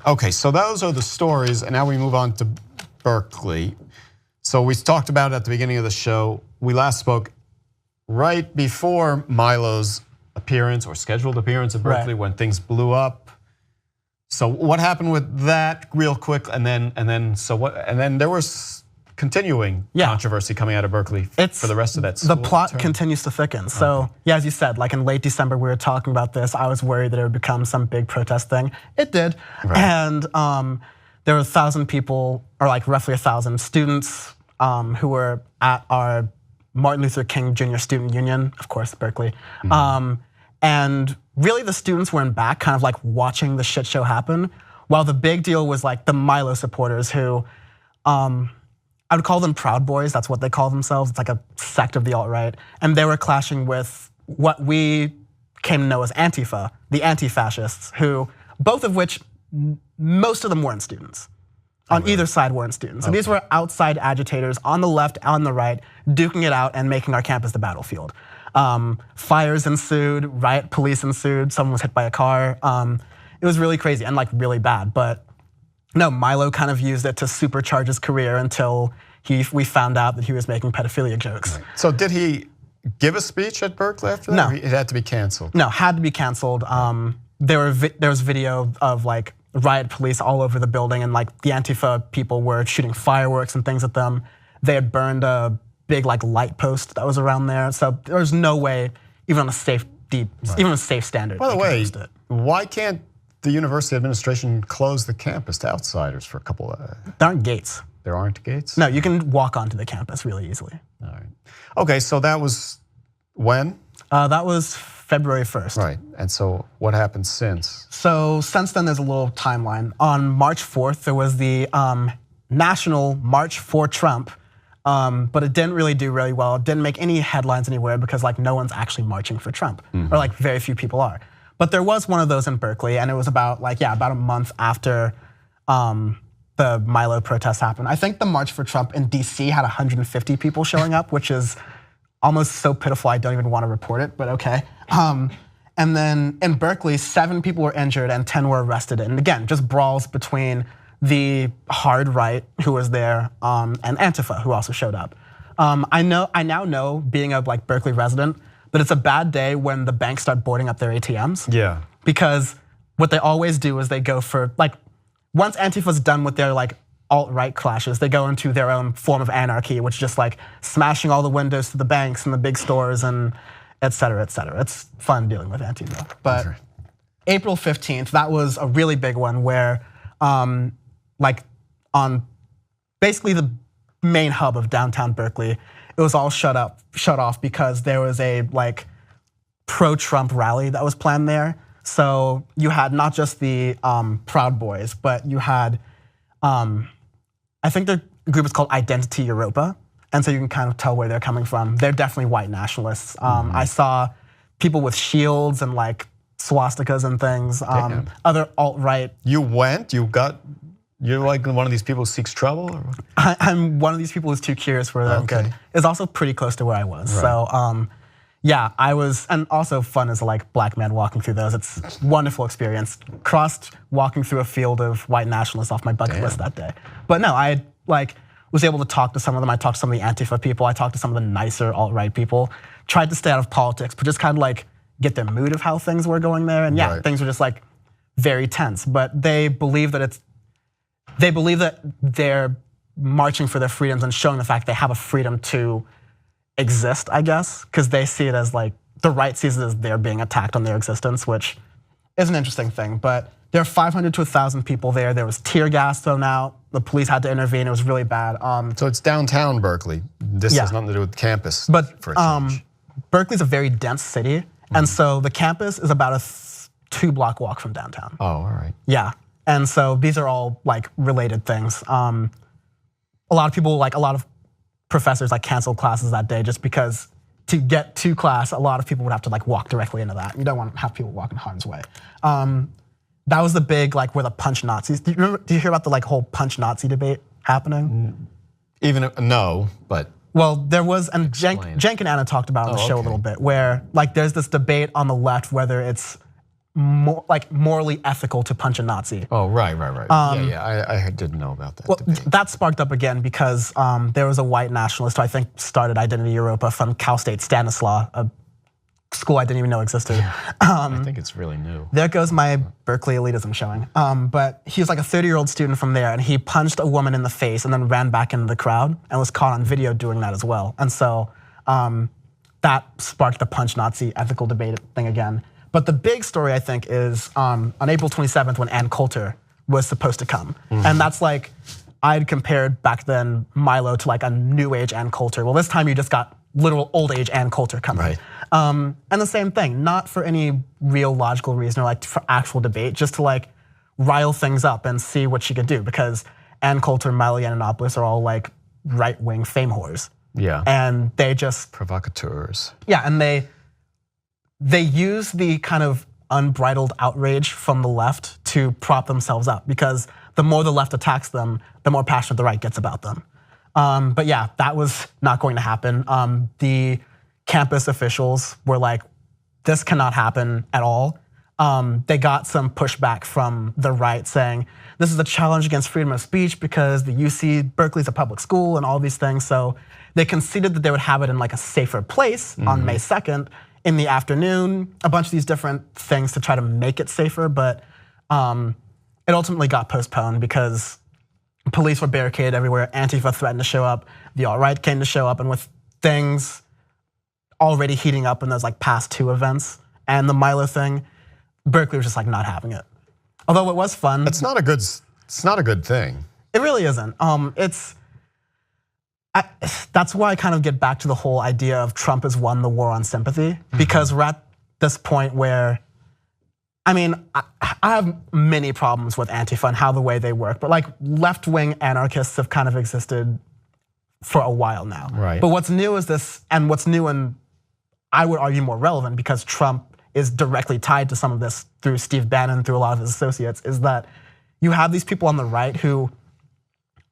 Okay, so those are the stories, and now we move on to Berkeley. So we talked about it at the beginning of the show. We last spoke right before Milo's appearance or scheduled appearance at Berkeley when things blew up. So what happened with that real quick, and then there was continuing controversy coming out of Berkeley for the rest of that school The plot term. continues to thicken. So yeah, as you said, like in late December, we were talking about this. I was worried that it would become some big protest thing. It did, and there were 1,000 people, or like roughly 1,000 students who were at our Martin Luther King Jr. Student Union, of course, Berkeley. And really the students were in back kind of like watching the shit show happen, while the big deal was like the Milo supporters who, I would call them Proud Boys, that's what they call themselves. It's like a sect of the alt-right. And they were clashing with what we came to know as Antifa, the anti-fascists, who, both of which, most of them weren't students. On either side weren't students. And these were outside agitators on the left, on the right, duking it out and making our campus the battlefield. Fires ensued, riot police ensued, someone was hit by a car. It was really crazy and like really bad, but no, Milo kind of used it to supercharge his career until we found out that he was making pedophilia jokes. So did he give a speech at Berkeley after that? No. Or it had to be canceled? No, had to be canceled. There was video of like riot police all over the building, and like the Antifa people were shooting fireworks and things at them. They had burned a big like light post that was around there. So there was no way, even on a safe standard. By the way, why can't the university administration close the campus to outsiders for a couple of? There aren't gates. There aren't gates? No, you can walk onto the campus really easily. All right. Okay, so that was when? That was February 1st. Right, and so what happened since? So since then, there's a little timeline. On March 4th, there was the National March for Trump, but it didn't really do really well. It didn't make any headlines anywhere because like no one's actually marching for Trump, or like very few people are. But there was one of those in Berkeley, and it was about about a month after the Milo protests happened. I think the March for Trump in DC had 150 people showing up, which is almost so pitiful I don't even want to report it, but okay. And then in Berkeley, 7 people were injured and 10 were arrested. And again, just brawls between the hard right who was there and Antifa who also showed up. I now know, being a like Berkeley resident, that it's a bad day when the banks start boarding up their ATMs. Yeah. Because what they always do is they go for like, once Antifa's done with their like alt-right clashes, they go into their own form of anarchy, which is just like smashing all the windows to the banks and the big stores and et cetera, et cetera. It's fun dealing with Antifa. But April 15th, that was a really big one where like on basically the main hub of downtown Berkeley, it was all shut off because there was a like pro-Trump rally that was planned there. So you had not just the Proud Boys, but you had, I think the group is called Identity Europa. And so you can kind of tell where they're coming from. They're definitely white nationalists. I saw people with shields and like swastikas and things, other alt-right. You went, you're like one of these people who seeks trouble? Or? I'm one of these people who's too curious for them. Okay. It's also pretty close to where I was. Right. So yeah, I was, and also fun as a like black man walking through those. It's a wonderful experience. Crossed walking through a field of white nationalists off my bucket list that day. But no, I like was able to talk to some of them. I talked to some of the Antifa people. I talked to some of the nicer alt-right people. Tried to stay out of politics, but just kind of like get the mood of how things were going there. And yeah, things were just like very tense. But they believe that they're marching for their freedoms and showing the fact they have a freedom to exist, I guess, because they see it as like, the right sees it as they're being attacked on their existence, which is an interesting thing. But there are 500 to 1,000 people there. There was tear gas thrown out. The police had to intervene. It was really bad. So it's downtown Berkeley. This has nothing to do with the campus. But Berkeley's a very dense city. And so the campus is about a 2-block walk from downtown. Oh, all right. Yeah, and so these are all like related things. A lot of people, like a lot of professors like canceled classes that day just because to get to class, a lot of people would have to like walk directly into that. You don't want to have people walk in harm's way. That was the big like where the punch Nazis. Do you hear about the like whole punch Nazi debate happening? No, but. Well, there was, and Cenk and Anna talked about it on the show a little bit, where like there's this debate on the left whether it's morally ethical to punch a Nazi. Oh, right. I didn't know about that. Well, that sparked up again because there was a white nationalist who I think started Identity Europa from Cal State Stanislaus, a school I didn't even know existed. I think it's really new. There goes my Berkeley elitism showing. But he was like a 30-year-old student from there, and he punched a woman in the face and then ran back into the crowd and was caught on video doing that as well. And so that sparked the punch Nazi ethical debate thing again. But the big story, I think, is on April 27th when Ann Coulter was supposed to come. And that's like, I'd compared back then Milo to like a new age Ann Coulter. Well, this time you just got literal old age Ann Coulter coming. Right. And the same thing, not for any real logical reason or like for actual debate, just to like rile things up and see what she could do, because Ann Coulter and Milo Yiannopolous are all like right-wing fame whores. Yeah. And they just provocateurs. Yeah, and they use the kind of unbridled outrage from the left to prop themselves up, because the more the left attacks them, the more passionate the right gets about them. But yeah, that was not going to happen. The campus officials were like, this cannot happen at all. They got some pushback from the right saying, this is a challenge against freedom of speech because the UC Berkeley's a public school and all these things. So they conceded that they would have it in like a safer place on May 2nd in the afternoon, a bunch of these different things to try to make it safer, but it ultimately got postponed because police were barricaded everywhere, Antifa threatened to show up, the alt-right came to show up, and with things already heating up in those like past two events and the Milo thing, Berkeley was just like not having it. Although it was fun. It's not a good thing. It really isn't. That's why I kind of get back to the whole idea of Trump has won the war on sympathy, because we're at this point where, I mean, I have many problems with Antifa and how the way they work, but like left-wing anarchists have kind of existed for a while now. Right. But what's new is this, and what's new and I would argue more relevant because Trump is directly tied to some of this through Steve Bannon, through a lot of his associates, is that you have these people on the right who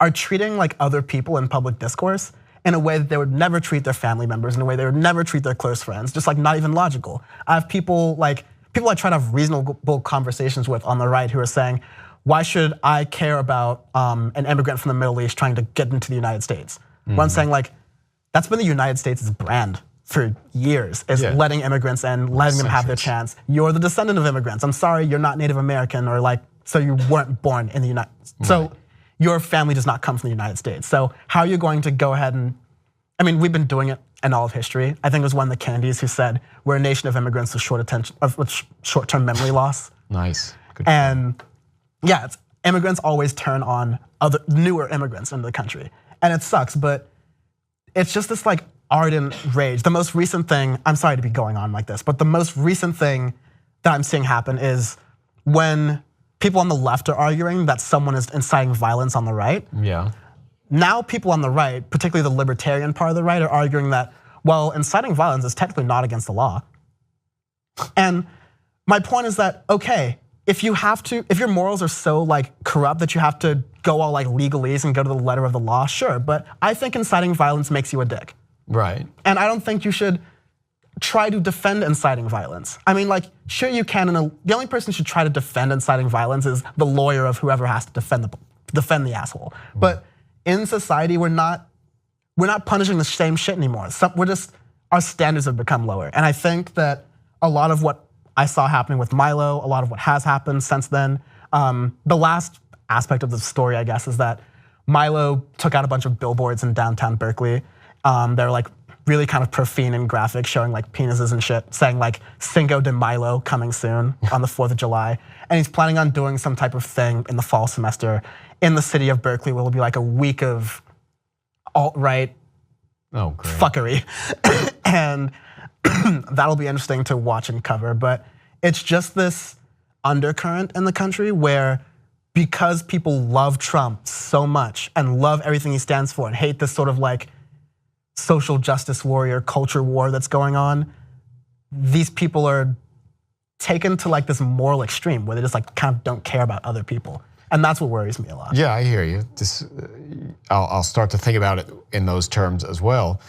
are treating like other people in public discourse in a way that they would never treat their family members, in a way they would never treat their close friends, just like not even logical. I have people I try to have reasonable conversations with on the right who are saying, why should I care about an immigrant from the Middle East trying to get into the United States? Well, I'm saying like, that's been the United States' brand for years, is letting immigrants in, letting them have their chance. You're the descendant of immigrants. I'm sorry, you're not Native American, or like, so you weren't born in the United States. So your family does not come from the United States. So how are you going to go ahead and, I mean, we've been doing it in all of history. I think it was one of the Kennedys who said, we're a nation of immigrants with short-term memory loss. Nice. Good and yeah, immigrants always turn on other newer immigrants into the country. And it sucks, but it's just this like ardent rage. The most recent thing, I'm sorry to be going on like this, but the most recent thing that I'm seeing happen is when people on the left are arguing that someone is inciting violence on the right. Yeah. Now people on the right, particularly the libertarian part of the right, are arguing that, well, inciting violence is technically not against the law. And my point is that, okay, if your morals are so like corrupt that you have to go all like legalese and go to the letter of the law, sure, but I think inciting violence makes you a dick. Right. And I don't think you should try to defend inciting violence. I mean, like, sure you can, and the only person who should try to defend inciting violence is the lawyer of whoever has to defend the asshole. But in society, we're not punishing the same shit anymore. Our standards have become lower. And I think that a lot of what I saw happening with Milo, a lot of what has happened since then, the last aspect of the story, I guess, is that Milo took out a bunch of billboards in downtown Berkeley. They're like really kind of profane and graphic, showing like penises and shit, saying like Cinco de Milo coming soon on the 4th of July. And he's planning on doing some type of thing in the fall semester in the city of Berkeley where it'll be like a week of alt-right fuckery. And that'll be interesting to watch and cover. But it's just this undercurrent in the country where, because people love Trump so much and love everything he stands for and hate this sort of like social justice warrior culture war that's going on, these people are taken to like this moral extreme where they just like kind of don't care about other people. And that's what worries me a lot. Yeah, I hear you. I'll start to think about it in those terms as well.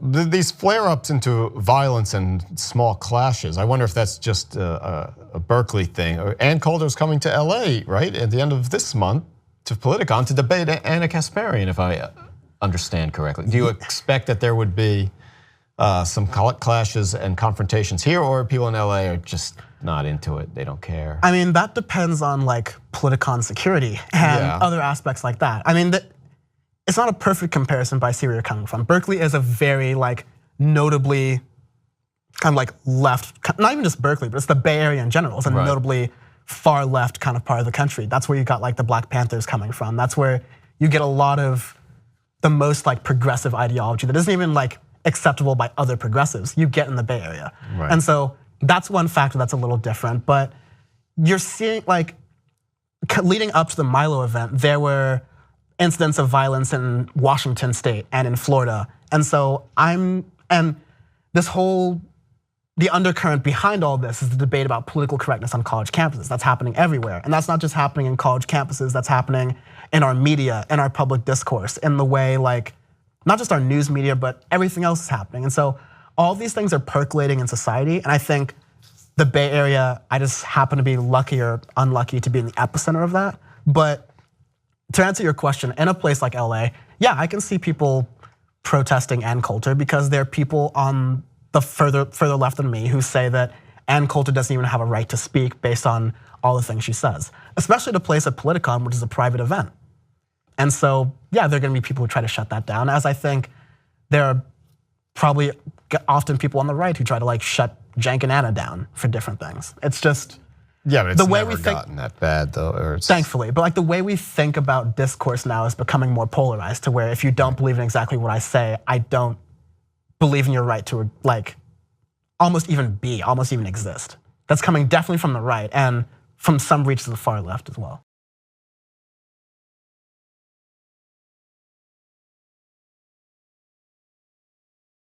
these flare-ups into violence and small clashes, I wonder if that's just a Berkeley thing. Ann Coulter's coming to LA, right, at the end of this month to Politicon to debate Anna Kasparian, if I understand correctly. Do you expect that there would be some clashes and confrontations here, or people in LA are just not into it, they don't care? I mean, that depends on like Politicon security and other aspects like that. I mean, it's not a perfect comparison, but I see where you're coming from. Berkeley is a very like notably kind of like left, not even just Berkeley, but it's the Bay Area in general. It's a notably far left kind of part of the country. That's where you got like the Black Panthers coming from. That's where you get a lot of the most like progressive ideology that isn't even like acceptable by other progressives. You get in the Bay Area. And so that's one factor that's a little different, but you're seeing like leading up to the Milo event, there were incidents of violence in Washington state and in Florida. And so the undercurrent behind all this is the debate about political correctness on college campuses. That's happening everywhere. And that's not just happening in college campuses, that's happening in our media, in our public discourse, in the way like, not just our news media, but everything else is happening. And so all these things are percolating in society. And I think the Bay Area, I just happen to be lucky or unlucky to be in the epicenter of that. But to answer your question, in a place like LA, yeah, I can see people protesting Ann Coulter because there are people on the further left than me who say that Ann Coulter doesn't even have a right to speak based on all the things she says, especially at a place at Politicon, which is a private event. And so, yeah, there are gonna be people who try to shut that down, as I think there are probably often people on the right who try to like shut Cenk and Anna down for different things. It's just, yeah, but it's the way never gotten that bad though. Or thankfully, but like the way we think about discourse now is becoming more polarized to where if you don't believe in exactly what I say, I don't believe in your right to like almost even exist. That's coming definitely from the right and from some reaches of the far left as well.